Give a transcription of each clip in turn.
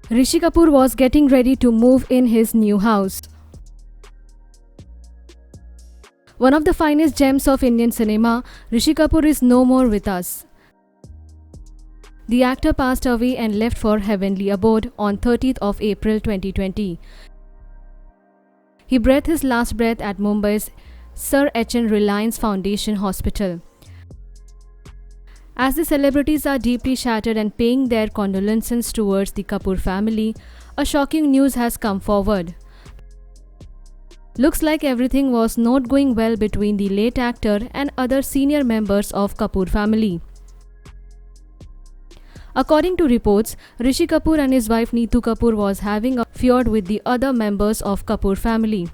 Rishi Kapoor was getting ready to move in his new house. One of the finest gems of Indian cinema, Rishi Kapoor is no more with us. The actor passed away and left for heavenly abode on 30th of April 2020. He breathed his last breath at Mumbai's Sir H.N. Reliance Foundation Hospital. As the celebrities are deeply shattered and paying their condolences towards the Kapoor family, a shocking news has come forward. Looks like everything was not going well between the late actor and other senior members of Kapoor family. According to reports, Rishi Kapoor and his wife Neetu Kapoor was having a feud with the other members of Kapoor family.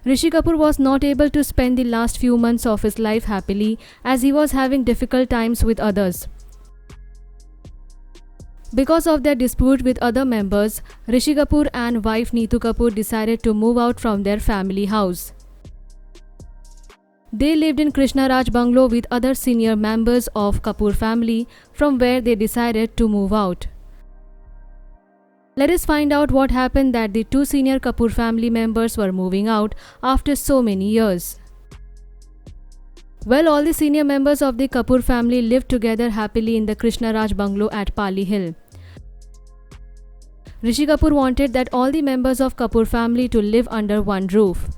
Rishi Kapoor was not able to spend the last few months of his life happily as he was having difficult times with others. Because of their dispute with other members, Rishi Kapoor and wife Neetu Kapoor decided to move out from their family house. They lived in Krishna Raj Bungalow with other senior members of Kapoor family, from where they decided to move out. Let us find out what happened that the two senior Kapoor family members were moving out after so many years. Well, all the senior members of the Kapoor family lived together happily in the Krishna Raj Bungalow at Pali Hill. Rishi Kapoor wanted that all the members of Kapoor family to live under one roof.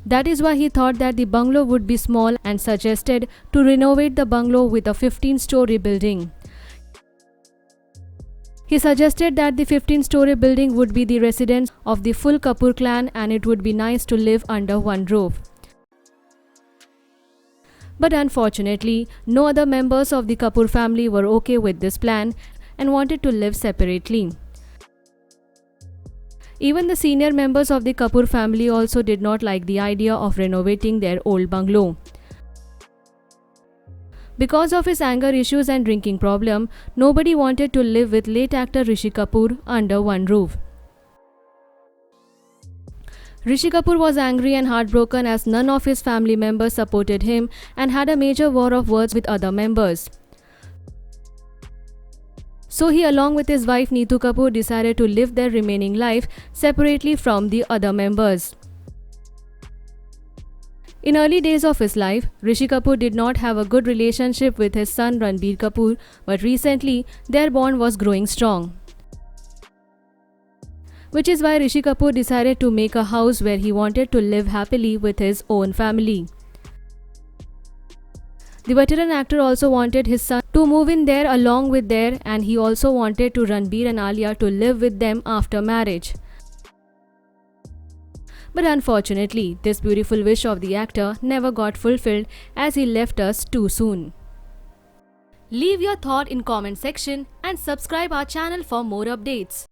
That is why he thought that the bungalow would be small and suggested to renovate the bungalow with a 15-story building. He suggested that the 15-story building would be the residence of the full Kapoor clan and it would be nice to live under one roof. But unfortunately, no other members of the Kapoor family were okay with this plan and wanted to live separately. Even the senior members of the Kapoor family also did not like the idea of renovating their old bungalow. Because of his anger issues and drinking problem, nobody wanted to live with late actor Rishi Kapoor under one roof. Rishi Kapoor was angry and heartbroken as none of his family members supported him and had a major war of words with other members. So he, along with his wife Neetu Kapoor, decided to live their remaining life separately from the other members. In early days of his life, Rishi Kapoor did not have a good relationship with his son Ranbir Kapoor, but recently their bond was growing strong. Which is why Rishi Kapoor decided to make a house where he wanted to live happily with his own family. The veteran actor also wanted his son to move in there along with there, and he also wanted to Ranbir and Alia to live with them after marriage. But unfortunately, this beautiful wish of the actor never got fulfilled as he left us too soon. Leave your thought in comment section and subscribe our channel for more updates.